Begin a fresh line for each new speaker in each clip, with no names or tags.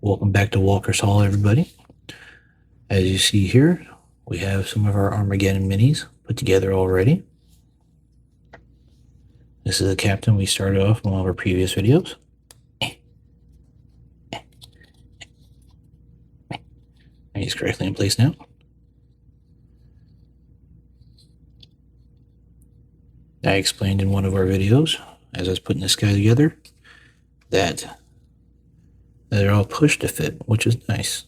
Welcome back to Walker's Hall, everybody. As you see here, we have some of our Armageddon minis put together already. This is the captain we started off in one of our previous videos. And he's correctly in place now. I explained in one of our videos, as I was putting this guy together, that they're all pushed to fit, which is nice.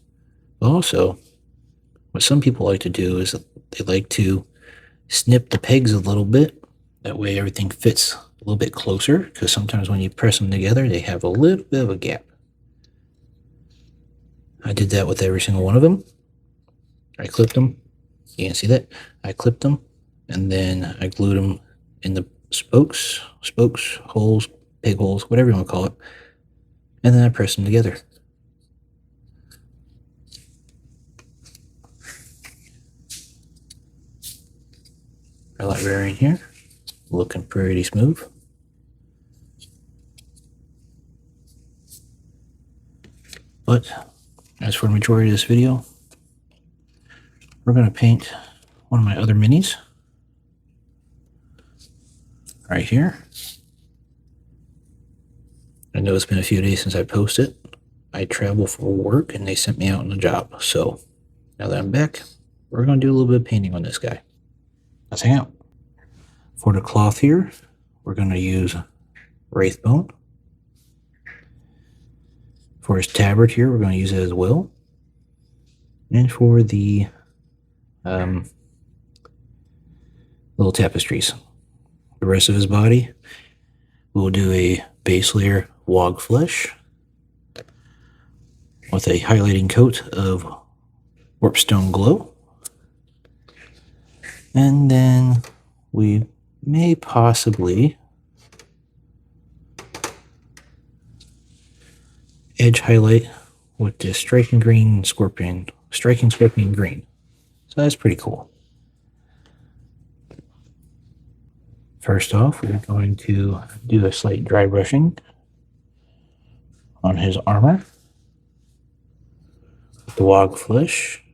But also, what some people like to do is they like to snip the pegs a little bit. That way everything fits a little bit closer, because sometimes when you press them together, they have a little bit of a gap. I did that with every single one of them. I clipped them. You can see that. I clipped them, and then I glued them in the spokes, holes, peg holes, whatever you want to call it. And then I pressed them together. Our librarian here, looking pretty smooth. But as for the majority of this video, we're going to paint one of my other minis right here. I know it's been a few days since I posted. I travel for work and they sent me out on a job. So now that I'm back, we're going to do a little bit of painting on this guy. Let's hang out. For the cloth here, we're going to use Wraith Bone. For his tabard here, we're going to use it as well. And for the little tapestries, the rest of his body, we'll do a base layer wog flesh with a highlighting coat of warpstone glow. And then we may possibly edge highlight with the striking scorpion green. So that's pretty cool. First off, we're going to do a slight dry brushing on his armor with the wog flesh.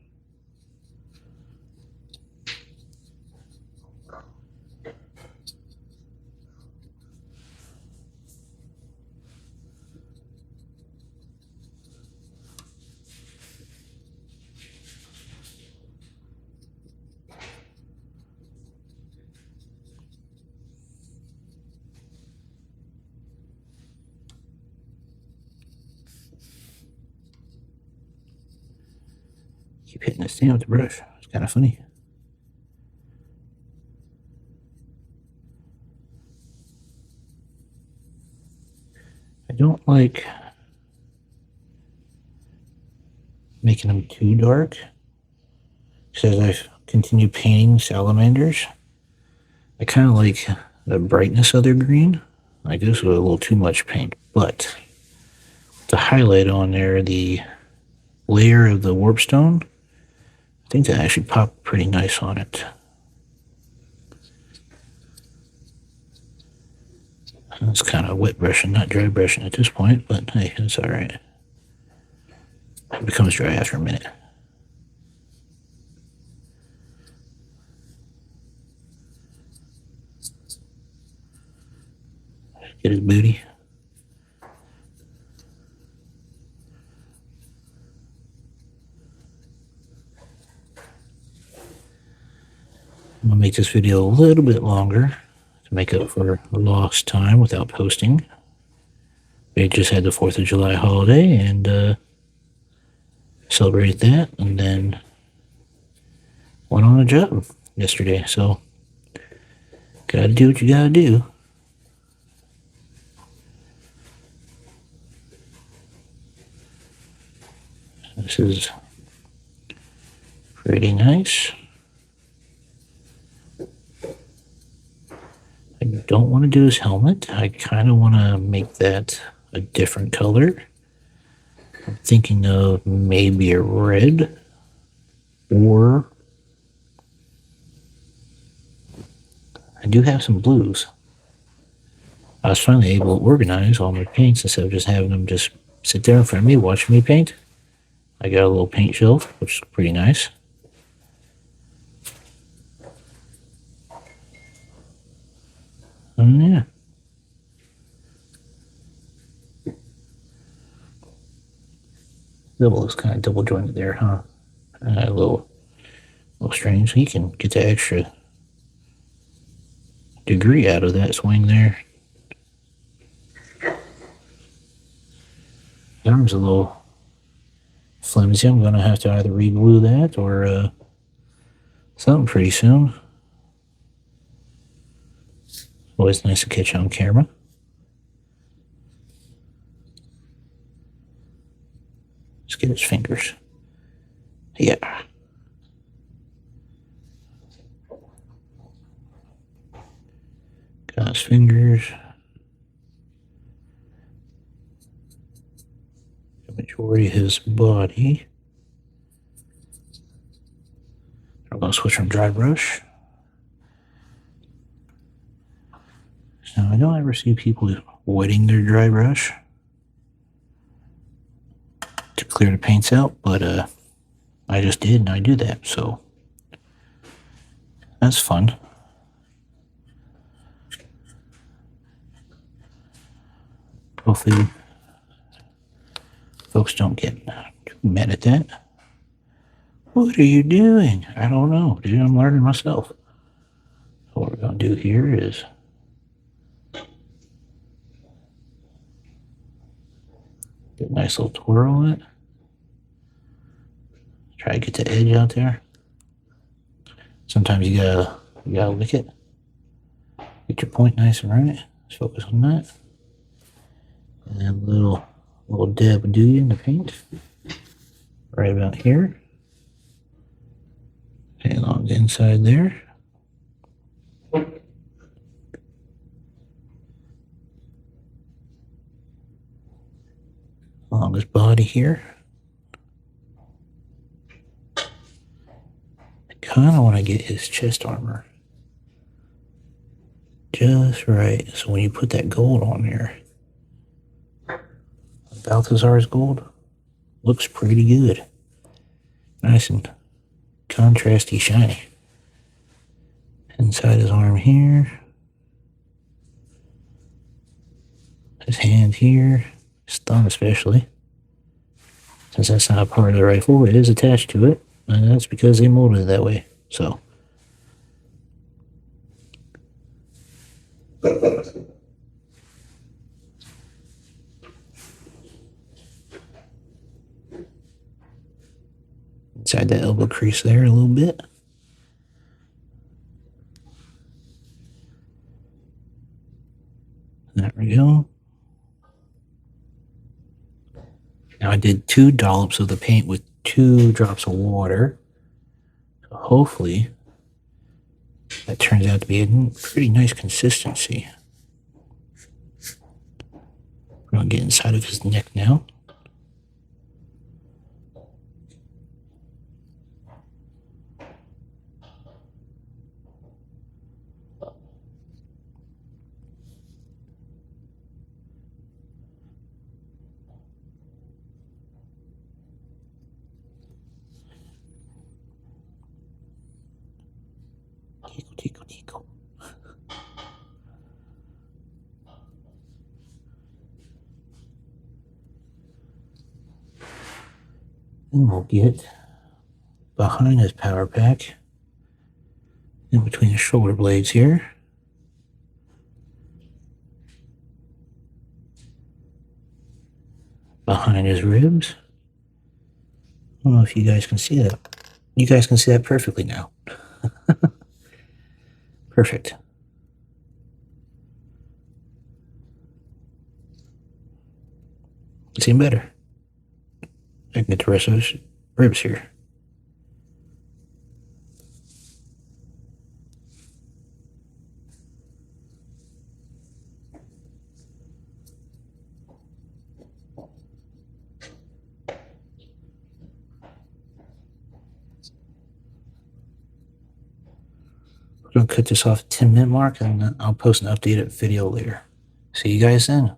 Keep hitting this down with the brush. It's kind of funny. I don't like making them too dark, because as I continue painting salamanders, I kind of like the brightness of their green. Like this was a little too much paint, but the highlight on there, the layer of the warpstone, I think that actually popped pretty nice on it. It's kind of wet brushing, not dry brushing at this point, but hey, it's all right. It becomes dry after a minute. Get his booty. I'm going to make this video a little bit longer to make up for lost time without posting. We just had the 4th of July holiday and celebrated that, and then went on a job yesterday. So, gotta do what you gotta do. This is pretty nice. I don't want to do his helmet. I kind of want to make that a different color. I'm thinking of maybe a red, or I do have some blues. I was finally able to organize all my paints instead of just having them just sit there in front of me, watch me paint. I got a little paint shelf, which is pretty nice. Yeah. That looks kind of double jointed there, huh? A little strange. So you can get the extra degree out of that swing there. The arm's a little flimsy. I'm going to have to either re-glue that or something pretty soon. Always nice to catch on camera. Let's get his fingers. Yeah. Got his fingers. The majority of his body. I'm going to switch from dry brush. Now, I don't ever see people wetting their dry brush to clear the paints out, but I just did, and I do that, so that's fun. Hopefully, folks don't get mad at that. What are you doing? I don't know, dude. I'm learning myself. So what we're going to do here is get a nice little twirl on it. Try to get the edge out there. Sometimes you gotta lick it. Get your point nice and right. Let's focus on that. And then a little dab will do you in the paint. Right about here. Okay, along the inside there. Along his body here. I kind of want to get his chest armor just right. So when you put that gold on there, Balthazar's gold looks pretty good. Nice and contrasty shiny. Inside his arm here. His hand here. His thumb especially. Since that's not a part of the rifle, it is attached to it. And that's because they molded it that way. So. Inside that elbow crease there a little bit. There we go. Now I did 2 dollops of the paint with 2 drops of water. So hopefully that turns out to be a pretty nice consistency. We're going to get inside of his neck now. Tickle, tickle, tickle. Then we'll get behind his power pack, in between the shoulder blades here. Behind his ribs. I don't know if you guys can see that. You guys can see that perfectly now. Perfect. It's even better. I can get the rest of those ribs here. We're going to cut this off at 10-minute mark, and I'll post an updated video later. See you guys then.